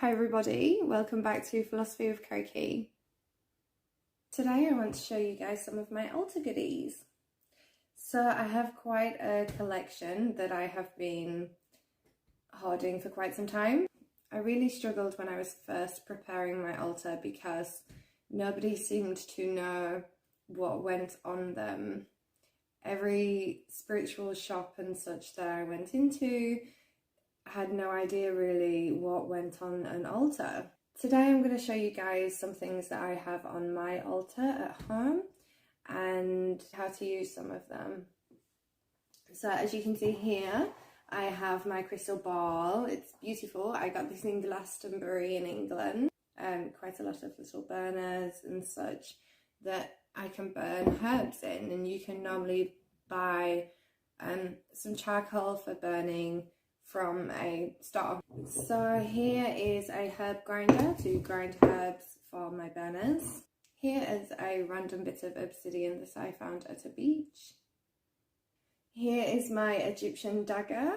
Hi everybody, welcome back to Philosophy with Kerry. Today I want to show you guys some of my altar goodies. So I have quite a collection that I have been hoarding for quite some time. I really struggled when I was first preparing my altar because nobody seemed to know what went on them. Every spiritual shop and such that I went into had no idea really what went on an altar. Today I'm going to show you guys some things that I have on my altar at home and how to use some of them. So as you can see here, I have my crystal ball. It's beautiful. I got this in Glastonbury in England. Quite a lot of little burners and such that I can burn herbs in, and you can normally buy some charcoal for burning from a store. So here is a herb grinder to grind herbs for my burners. Here is a random bit of obsidian that I found at a beach. Here is my Egyptian dagger.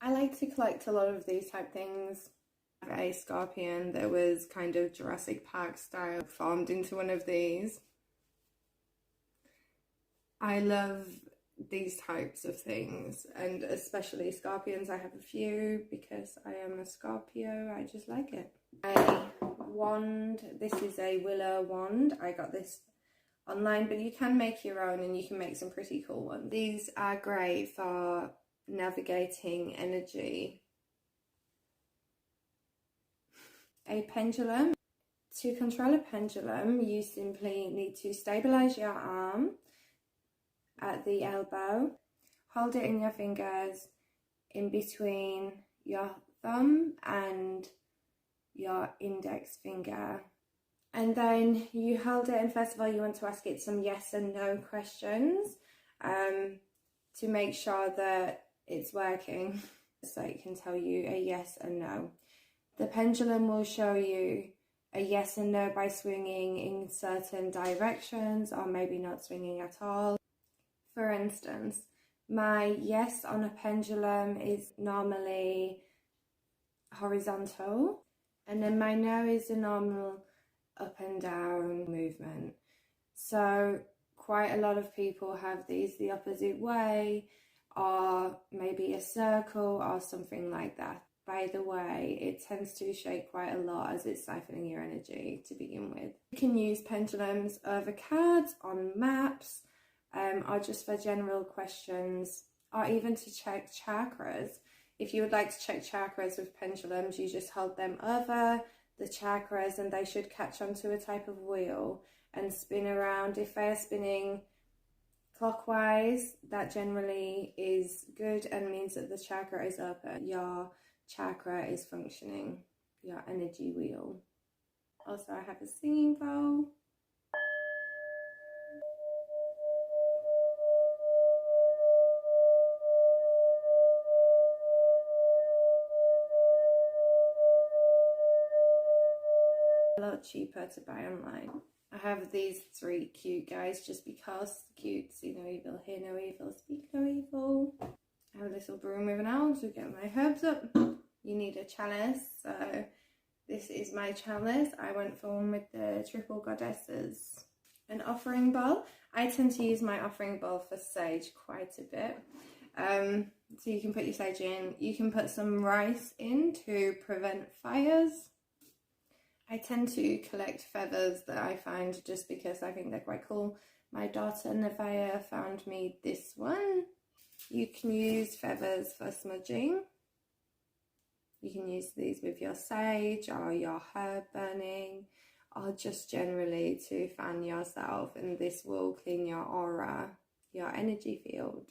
I like to collect a lot of these type things. A scorpion that was kind of Jurassic Park style formed into one of these. I love these types of things, and especially scorpions. I have a few because I am a Scorpio. I just like it. A wand. This is a willow wand. I got this online, but you can make your own and you can make some pretty cool ones. These are great for navigating energy. A pendulum. To control a pendulum, you simply need to stabilize your arm at the elbow, hold it in your fingers in between your thumb and your index finger, and then you hold it, and first of all you want to ask it some yes and no questions to make sure that it's working, so it can tell you a yes and no. The pendulum will show you a yes and no by swinging in certain directions or maybe not swinging at all. For instance, my yes on a pendulum is normally horizontal, and then my no is a normal up and down movement. So quite a lot of people have these the opposite way, or maybe a circle or something like that. By the way, it tends to shake quite a lot as it's siphoning your energy to begin with. You can use pendulums over cards, on maps, or just for general questions, or even to check chakras. If you would like to check chakras with pendulums, you just hold them over the chakras and they should catch onto a type of wheel and spin around. If they're spinning clockwise, that generally is good and means that the chakra is open. Your chakra is functioning, your energy wheel. Also, I have a singing bowl. A lot cheaper to buy online. I have these three cute guys just because cute. See no evil, hear no evil, speak no evil. I have a little broom with an owl to get my herbs up. You need a chalice, so this is my chalice. I went for one with the triple goddesses. An offering bowl. I tend to use my offering bowl for sage quite a bit. So you can put your sage in. You can put some rice in to prevent fires. I tend to collect feathers that I find just because I think they're quite cool. My daughter Nevaeh found me this one. You can use feathers for smudging. You can use these with your sage or your herb burning, or just generally to fan yourself, and this will clean your aura, your energy field.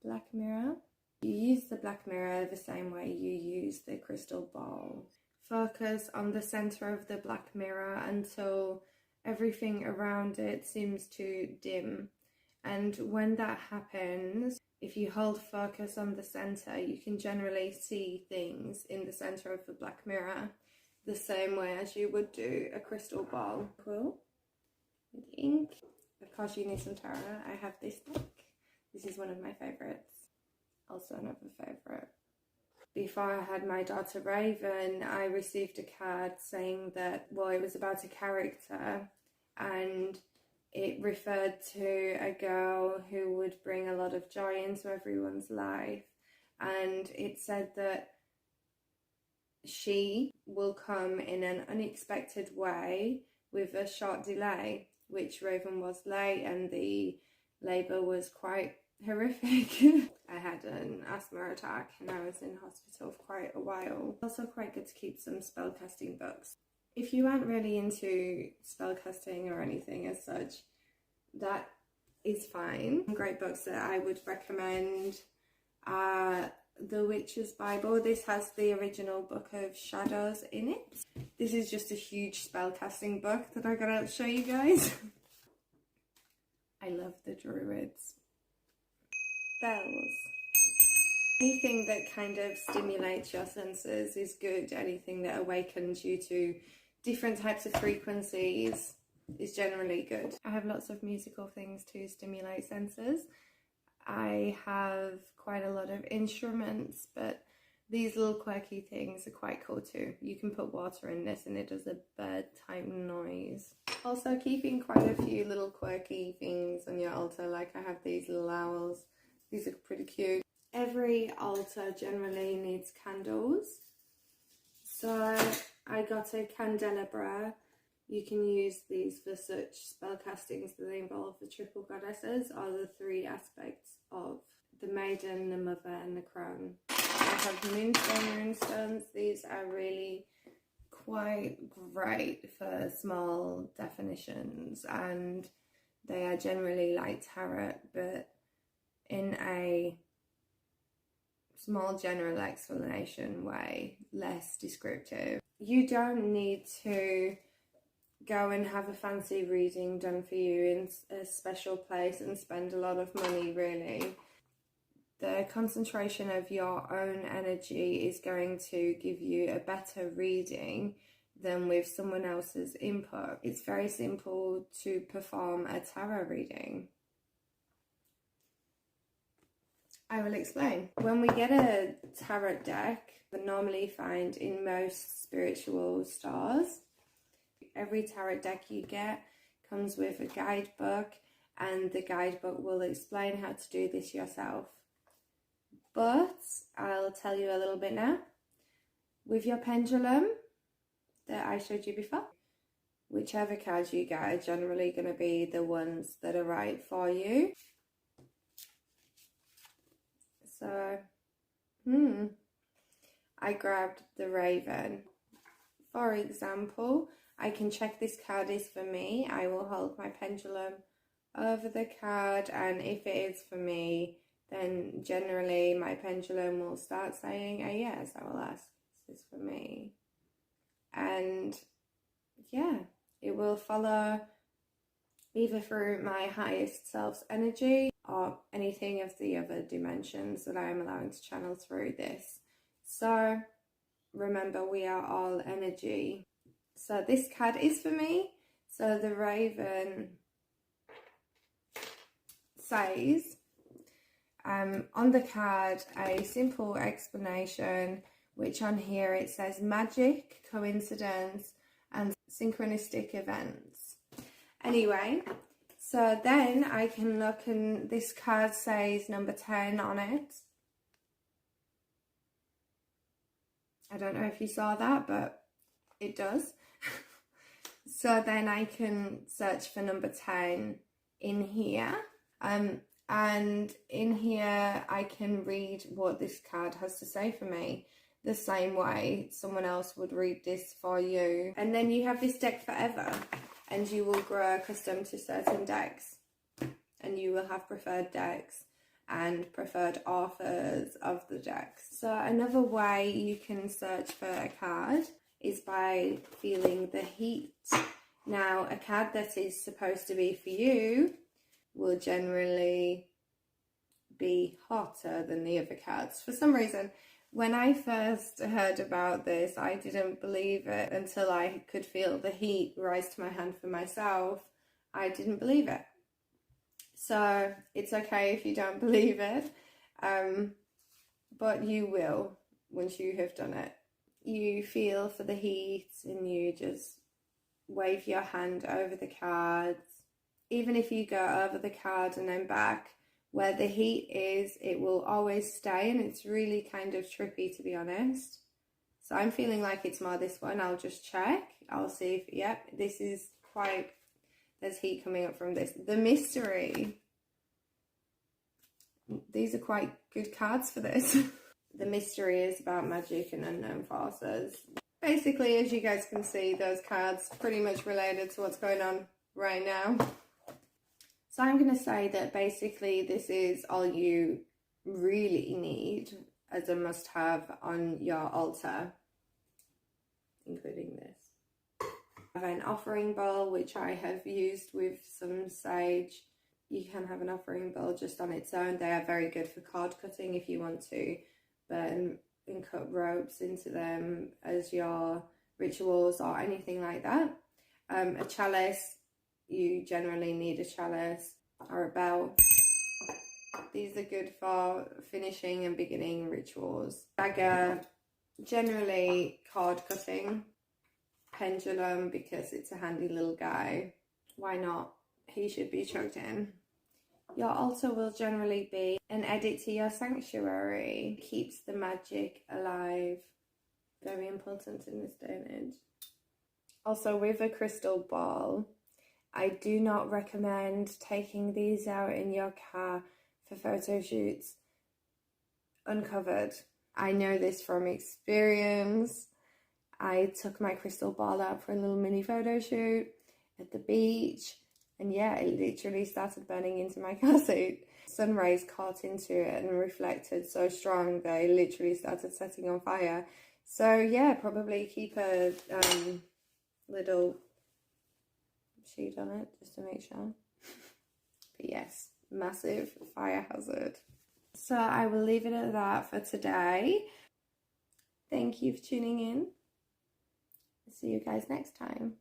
Black mirror. You use the black mirror the same way you use the crystal ball. Focus on the center of the black mirror until everything around it seems to dim. And when that happens, if you hold focus on the center, you can generally see things in the center of the black mirror the same way as you would do a crystal ball. Cool. with ink. Of course you need some tarot. I have this deck. This is one of my favourites. Also another favourite. Before I had my daughter Raven, I received a card saying that, well, it was about a character and it referred to a girl who would bring a lot of joy into everyone's life. And it said that she will come in an unexpected way with a short delay, which Raven was late and the labour was quite horrific. I had an asthma attack and I was in hospital for quite a while. Also quite good to keep some spellcasting books. If you aren't really into spellcasting or anything as such, that is fine. Great books that I would recommend are The Witch's Bible. This has the original Book of Shadows in it. This is just a huge spellcasting book that I gotta show you guys. I love the Druids. Bells. Anything that kind of stimulates your senses is good. Anything that awakens you to different types of frequencies is generally good. I have lots of musical things to stimulate senses. I have quite a lot of instruments, but these little quirky things are quite cool too. You can put water in this and it does a bird type noise. Also keeping quite a few little quirky things on your altar, like I have these little owls. These are pretty cute. Every altar generally needs candles. So I got a candelabra. You can use these for such spellcastings that involve the triple goddesses or the three aspects of the maiden, the mother and the crown. I have moonstones. These are really quite great for small definitions and they are generally like tarot but in a small general explanation way, less descriptive. You don't need to go and have a fancy reading done for you in a special place and spend a lot of money really. The concentration of your own energy is going to give you a better reading than with someone else's input. It's very simple to perform a tarot reading. I will explain. When we get a tarot deck, we normally find in most spiritual stores, every tarot deck you get comes with a guidebook and the guidebook will explain how to do this yourself. But I'll tell you a little bit now. With your pendulum that I showed you before, whichever cards you get are generally going to be the ones that are right for you. So, I grabbed the Raven. For example, I can check this card is for me. I will hold my pendulum over the card and if it is for me, then generally my pendulum will start saying, oh yes, I will ask, is this for me? And yeah, it will follow either through my highest self's energy or anything of the other dimensions that I am allowing to channel through this. So remember, we are all energy. So this card is for me. So the Raven says, on the card, a simple explanation, which on here it says magic, coincidence, and synchronistic events. Anyway, so then I can look and this card says number 10 on it. I don't know if you saw that, but it does. So then I can search for number 10 in here. And in here I can read what this card has to say for me, the same way someone else would read this for you. And then you have this deck forever and you will grow accustomed to certain decks and you will have preferred decks and preferred authors of the decks. So another way you can search for a card is by feeling the heat. Now, a card that is supposed to be for you will generally be hotter than the other cards. For some reason, when I first heard about this, I didn't believe it until I could feel the heat rise to my hand for myself. I didn't believe it. So it's okay if you don't believe it, but you will once you have done it. You feel for the heat and you just wave your hand over the cards. Even if you go over the card and then back, where the heat is, it will always stay, and it's really kind of trippy, to be honest. So I'm feeling like it's more this one. I'll just check. I'll see if, yep, this is quite, there's heat coming up from this. The mystery. These are quite good cards for this. The mystery is about magic and unknown forces. Basically, as you guys can see, those cards pretty much related to what's going on right now. So I'm going to say that basically this is all you really need as a must-have on your altar, including this. I have an offering bowl, which I have used with some sage. You can have an offering bowl just on its own. They are very good for cord cutting if you want to burn and cut ropes into them as your rituals or anything like that. A chalice, you generally need a chalice or a bell. These are good for finishing and beginning rituals. Dagger, generally cord cutting. Pendulum, because it's a handy little guy. Why not? He should be chucked in. Your altar will generally be an edit to your sanctuary. Keeps the magic alive. Very important in this day and age. Also, with a crystal ball, I do not recommend taking these out in your car for photo shoots uncovered. I know this from experience. I took my crystal ball out for a little mini photo shoot at the beach, and yeah, it literally started burning into my car seat. Sun rays caught into it and reflected so strong that it literally started setting on fire. So yeah, probably keep a little sheet on it just to make sure. But yes, massive fire hazard. So I will leave it at that for today. Thank you for tuning in. See you guys next time.